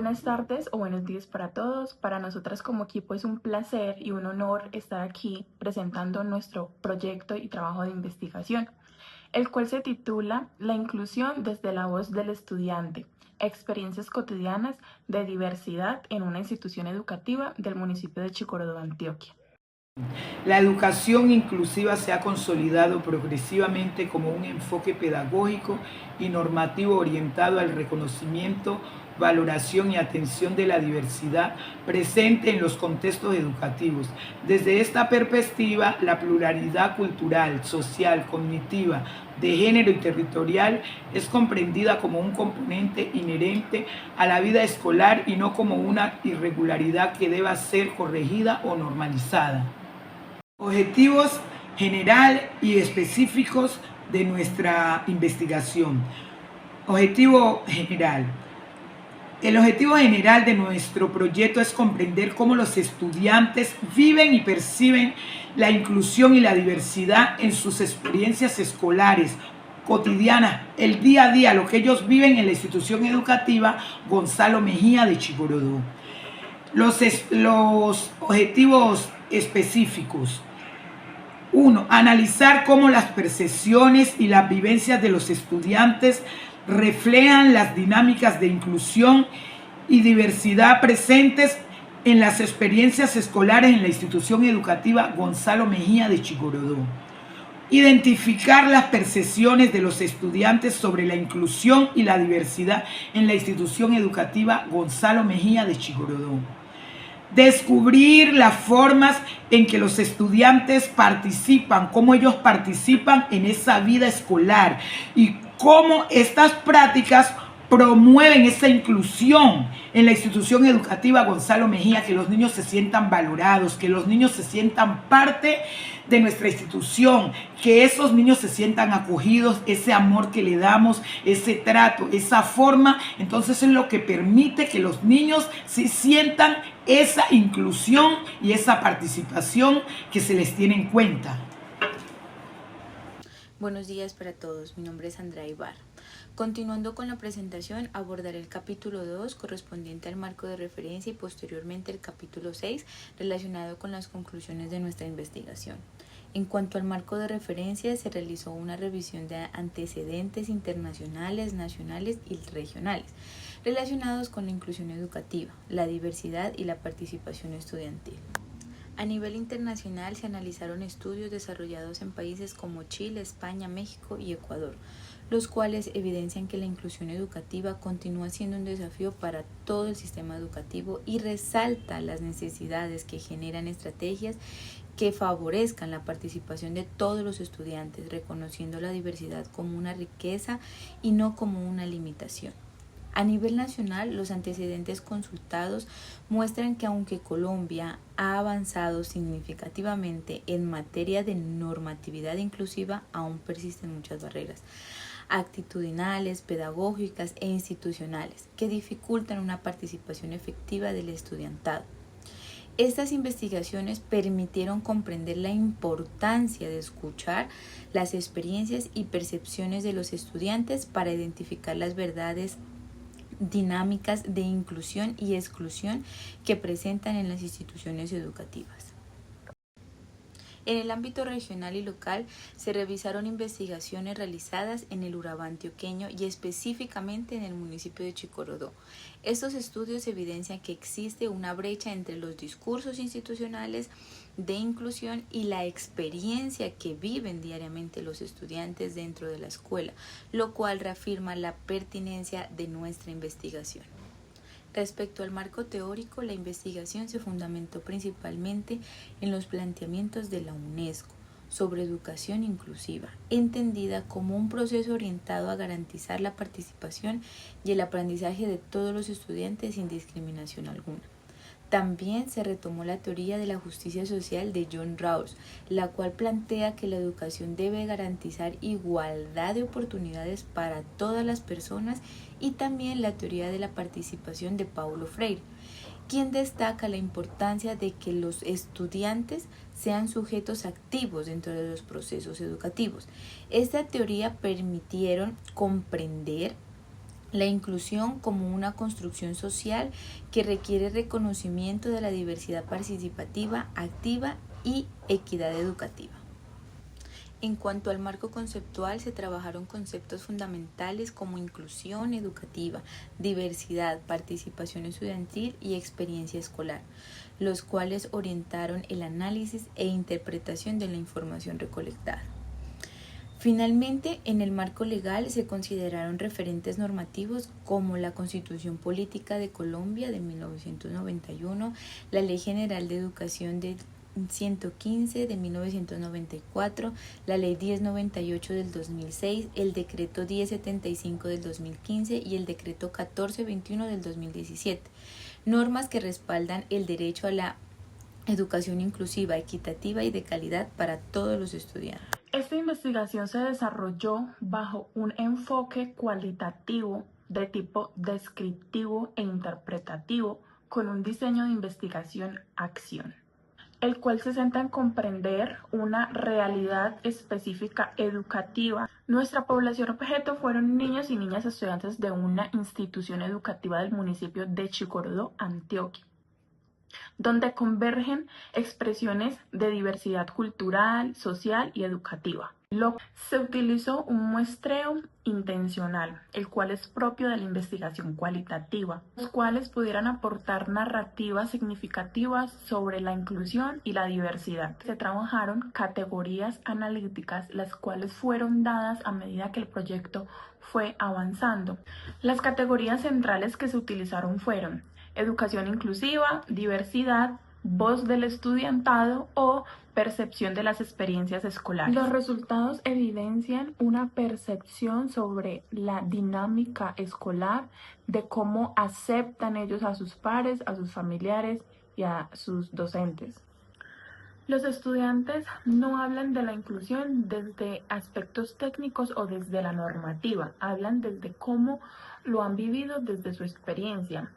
Buenas tardes o buenos días para todos. Para nosotras como equipo es un placer y un honor estar aquí presentando nuestro proyecto y trabajo de investigación, el cual se titula La inclusión desde la voz del estudiante, experiencias cotidianas de diversidad en una institución educativa del municipio de Chicorodo, Antioquia. La educación inclusiva se ha consolidado progresivamente como un enfoque pedagógico y normativo orientado al reconocimiento, valoración y atención de la diversidad presente en los contextos educativos. Desde esta perspectiva, la pluralidad cultural, social, cognitiva, de género y territorial es comprendida como un componente inherente a la vida escolar y no como una irregularidad que deba ser corregida o normalizada. Objetivos general y específicos de nuestra investigación. Objetivo general. El objetivo general de nuestro proyecto es comprender cómo los estudiantes viven y perciben la inclusión y la diversidad en sus experiencias escolares cotidianas, el día a día, lo que ellos viven en la institución educativa Gonzalo Mejía de Chicorodo. Los objetivos específicos. 1. Analizar cómo las percepciones y las vivencias de los estudiantes reflejan las dinámicas de inclusión y diversidad presentes en las experiencias escolares en la institución educativa Gonzalo Mejía de Chicorodo. Identificar las percepciones de los estudiantes sobre la inclusión y la diversidad en la institución educativa Gonzalo Mejía de Chicorodo. Descubrir las formas en que los estudiantes participan, cómo ellos participan en esa vida escolar y cómo estas prácticas promueven esa inclusión en la institución educativa Gonzalo Mejía, que los niños se sientan valorados, que los niños se sientan parte de nuestra institución, que esos niños se sientan acogidos, ese amor que le damos, ese trato, esa forma, entonces es lo que permite que los niños se sientan esa inclusión y esa participación que se les tiene en cuenta. Buenos días para todos, mi nombre es Andrea Ibarra. Continuando con la presentación, abordaré el capítulo 2 correspondiente al marco de referencia y posteriormente el capítulo 6 relacionado con las conclusiones de nuestra investigación. En cuanto al marco de referencia, se realizó una revisión de antecedentes internacionales, nacionales y regionales relacionados con la inclusión educativa, la diversidad y la participación estudiantil. A nivel internacional se analizaron estudios desarrollados en países como Chile, España, México y Ecuador, los cuales evidencian que la inclusión educativa continúa siendo un desafío para todo el sistema educativo y resalta las necesidades que generan estrategias que favorezcan la participación de todos los estudiantes, reconociendo la diversidad como una riqueza y no como una limitación. A nivel nacional, los antecedentes consultados muestran que aunque Colombia ha avanzado significativamente en materia de normatividad inclusiva, aún persisten muchas barreras actitudinales, pedagógicas e institucionales que dificultan una participación efectiva del estudiantado. Estas investigaciones permitieron comprender la importancia de escuchar las experiencias y percepciones de los estudiantes para identificar las verdades dinámicas de inclusión y exclusión que presentan en las instituciones educativas. En el ámbito regional y local se revisaron investigaciones realizadas en el Urabá antioqueño y específicamente en el municipio de Chicorodo. Estos estudios evidencian que existe una brecha entre los discursos institucionales de inclusión y la experiencia que viven diariamente los estudiantes dentro de la escuela, lo cual reafirma la pertinencia de nuestra investigación. Respecto al marco teórico, la investigación se fundamentó principalmente en los planteamientos de la UNESCO sobre educación inclusiva, entendida como un proceso orientado a garantizar la participación y el aprendizaje de todos los estudiantes sin discriminación alguna. También se retomó la teoría de la justicia social de John Rawls, la cual plantea que la educación debe garantizar igualdad de oportunidades para todas las personas, y también la teoría de la participación de Paulo Freire, quien destaca la importancia de que los estudiantes sean sujetos activos dentro de los procesos educativos. Esta teoría permitieron comprender La inclusión como una construcción social que requiere reconocimiento de la diversidad participativa, activa y equidad educativa. En cuanto al marco conceptual, se trabajaron conceptos fundamentales como inclusión educativa, diversidad, participación estudiantil y experiencia escolar, los cuales orientaron el análisis e interpretación de la información recolectada. Finalmente, en el marco legal se consideraron referentes normativos como la Constitución Política de Colombia de 1991, la Ley General de Educación de 115 de 1994, la Ley 1098 del 2006, el Decreto 1075 del 2015 y el Decreto 1421 del 2017, normas que respaldan el derecho a la educación inclusiva, equitativa y de calidad para todos los estudiantes. Esta investigación se desarrolló bajo un enfoque cualitativo de tipo descriptivo e interpretativo con un diseño de investigación-acción, el cual se centra en comprender una realidad específica educativa. Nuestra población objeto fueron niños y niñas estudiantes de una institución educativa del municipio de Chicorodó, Antioquia, donde convergen expresiones de diversidad cultural, social y educativa. Se utilizó un muestreo intencional, el cual es propio de la investigación cualitativa, los cuales pudieran aportar narrativas significativas sobre la inclusión y la diversidad. Se trabajaron categorías analíticas, las cuales fueron dadas a medida que el proyecto fue avanzando. Las categorías centrales que se utilizaron fueron educación inclusiva, diversidad, voz del estudiantado o percepción de las experiencias escolares. Los resultados evidencian una percepción sobre la dinámica escolar, de cómo aceptan ellos a sus pares, a sus familiares y a sus docentes. Los estudiantes no hablan de la inclusión desde aspectos técnicos o desde la normativa, hablan desde cómo lo han vivido, desde su experiencia,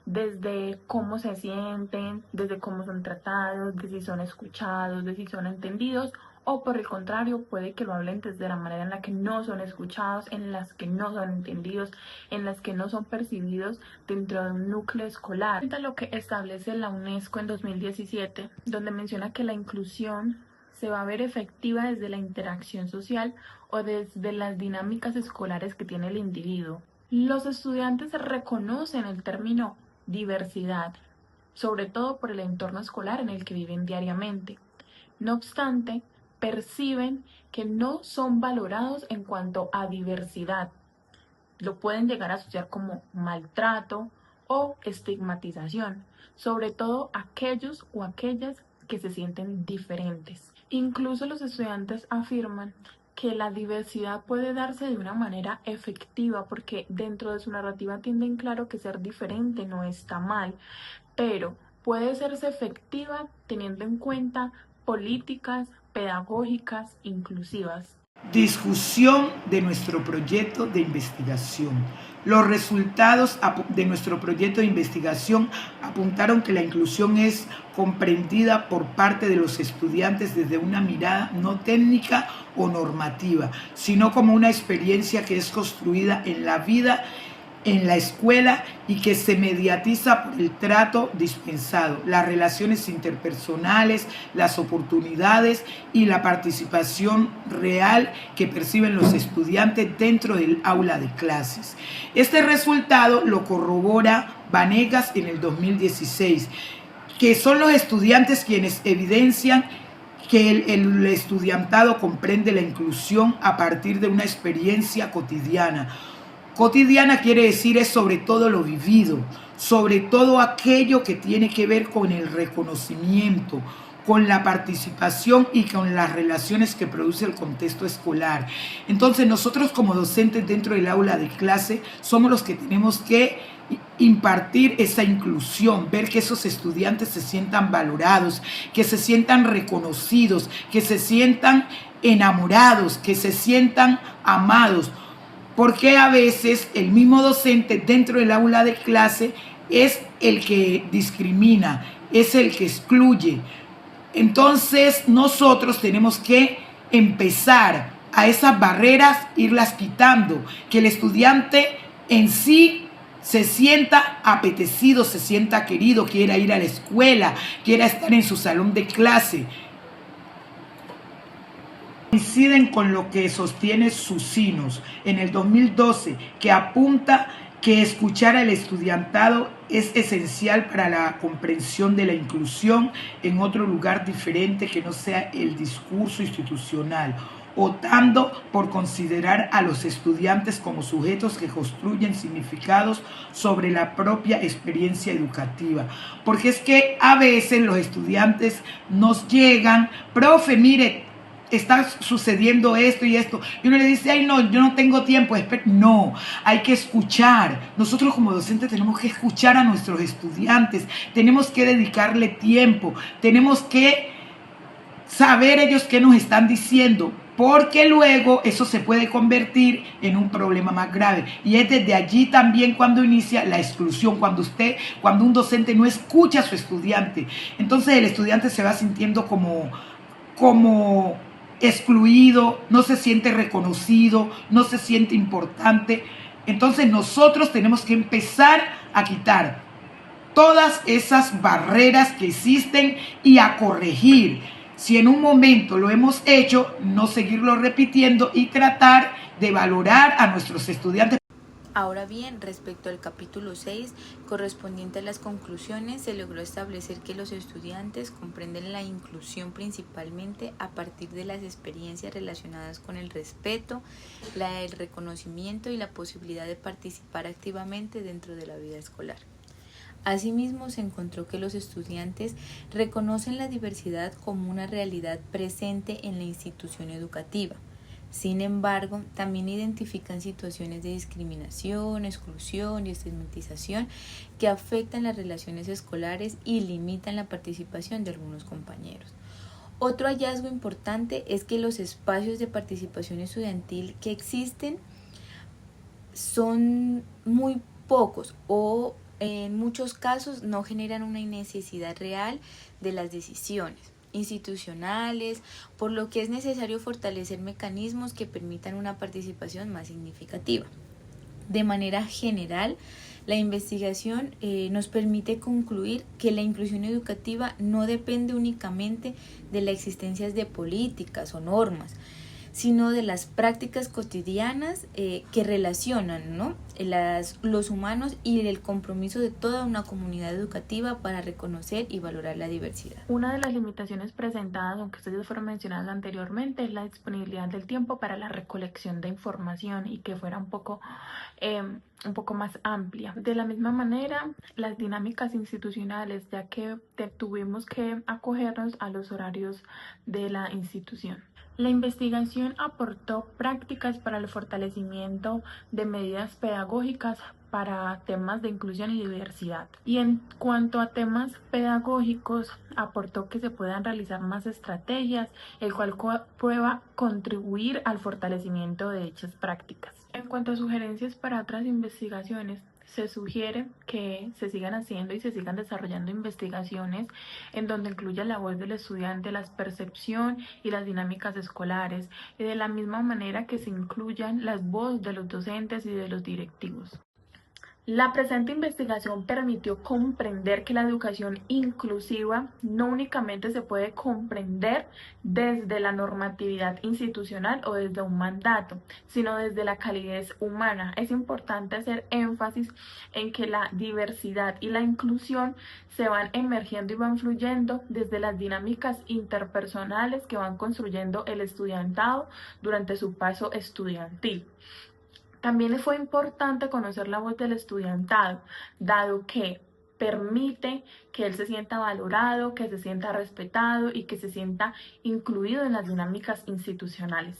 desde cómo se sienten, desde cómo son tratados, de si son escuchados, de si son entendidos, o por el contrario, puede que lo hablen desde la manera en la que no son escuchados, en las que no son entendidos, en las que no son percibidos dentro de un núcleo escolar. Lo que establece la UNESCO en 2017, donde menciona que la inclusión se va a ver efectiva desde la interacción social o desde las dinámicas escolares que tiene el individuo. Los estudiantes reconocen el término diversidad, sobre todo por el entorno escolar en el que viven diariamente. No obstante, perciben que no son valorados en cuanto a diversidad. Lo pueden llegar a asociar como maltrato o estigmatización, sobre todo aquellos o aquellas que se sienten diferentes. Incluso los estudiantes afirman que la diversidad puede darse de una manera efectiva porque dentro de su narrativa tienen claro que ser diferente no está mal, pero puede serse efectiva teniendo en cuenta políticas pedagógicas inclusivas. Discusión de nuestro proyecto de investigación. Los resultados de nuestro proyecto de investigación apuntaron que la inclusión es comprendida por parte de los estudiantes desde una mirada no técnica o normativa, sino como una experiencia que es construida en la vida, en la escuela y que se mediatiza por el trato dispensado, las relaciones interpersonales, las oportunidades y la participación real que perciben los estudiantes dentro del aula de clases. Este resultado lo corrobora Vanegas en el 2016, que son los estudiantes quienes evidencian que el estudiantado comprende la inclusión a partir de una experiencia cotidiana. Cotidiana quiere decir es sobre todo lo vivido, sobre todo aquello que tiene que ver con el reconocimiento, con la participación y con las relaciones que produce el contexto escolar. Entonces nosotros como docentes dentro del aula de clase somos los que tenemos que impartir esa inclusión, ver que esos estudiantes se sientan valorados, que se sientan reconocidos, que se sientan enamorados, que se sientan amados. Porque a veces el mismo docente dentro del aula de clase es el que discrimina, es el que excluye. Entonces nosotros tenemos que empezar a esas barreras, irlas quitando, que el estudiante en sí se sienta apetecido, se sienta querido, quiera ir a la escuela, quiera estar en su salón de clase. Coinciden con lo que sostiene Susinos en el 2012, que apunta que escuchar al estudiantado es esencial para la comprensión de la inclusión en otro lugar diferente que no sea el discurso institucional, optando por considerar a los estudiantes como sujetos que construyen significados sobre la propia experiencia educativa. Porque es que a veces los estudiantes nos llegan, profe, mire, está sucediendo esto y esto, y uno le dice, ay no, yo no tengo tiempo. No, hay que escuchar. Nosotros como docentes tenemos que escuchar a nuestros estudiantes, tenemos que dedicarle tiempo, tenemos que saber ellos qué nos están diciendo, porque luego eso se puede convertir en un problema más grave. Y es desde allí también cuando inicia la exclusión, cuando un docente no escucha a su estudiante. Entonces el estudiante se va sintiendo como excluido, no se siente reconocido, no se siente importante. Entonces nosotros tenemos que empezar a quitar todas esas barreras que existen y a corregir. Si en un momento lo hemos hecho, no seguirlo repitiendo y tratar de valorar a nuestros estudiantes. Ahora bien, respecto al capítulo 6, correspondiente a las conclusiones, se logró establecer que los estudiantes comprenden la inclusión principalmente a partir de las experiencias relacionadas con el respeto, el reconocimiento y la posibilidad de participar activamente dentro de la vida escolar. Asimismo, se encontró que los estudiantes reconocen la diversidad como una realidad presente en la institución educativa. Sin embargo, también identifican situaciones de discriminación, exclusión y estigmatización que afectan las relaciones escolares y limitan la participación de algunos compañeros. Otro hallazgo importante es que los espacios de participación estudiantil que existen son muy pocos o en muchos casos no generan una necesidad real de las decisiones institucionales, por lo que es necesario fortalecer mecanismos que permitan una participación más significativa. De manera general, la investigación nos permite concluir que la inclusión educativa no depende únicamente de la existencia de políticas o normas, sino de las prácticas cotidianas que relacionan, ¿no?, los humanos y el compromiso de toda una comunidad educativa para reconocer y valorar la diversidad. Una de las limitaciones presentadas, aunque ustedes fueron mencionadas anteriormente, es la disponibilidad del tiempo para la recolección de información y que fuera un poco más amplia. De la misma manera, las dinámicas institucionales, ya que tuvimos que acogernos a los horarios de la institución. La investigación aportó prácticas para el fortalecimiento de medidas pedagógicas para temas de inclusión y diversidad. Y en cuanto a temas pedagógicos, aportó que se puedan realizar más estrategias, el cual prueba contribuir al fortalecimiento de dichas prácticas. En cuanto a sugerencias para otras investigaciones, se sugiere que se sigan haciendo y se sigan desarrollando investigaciones en donde incluya la voz del estudiante, la percepción y las dinámicas escolares, y de la misma manera que se incluyan las voces de los docentes y de los directivos. La presente investigación permitió comprender que la educación inclusiva no únicamente se puede comprender desde la normatividad institucional o desde un mandato, sino desde la calidez humana. Es importante hacer énfasis en que la diversidad y la inclusión se van emergiendo y van fluyendo desde las dinámicas interpersonales que van construyendo el estudiantado durante su paso estudiantil. También fue importante conocer la voz del estudiantado, dado que permite que él se sienta valorado, que se sienta respetado y que se sienta incluido en las dinámicas institucionales.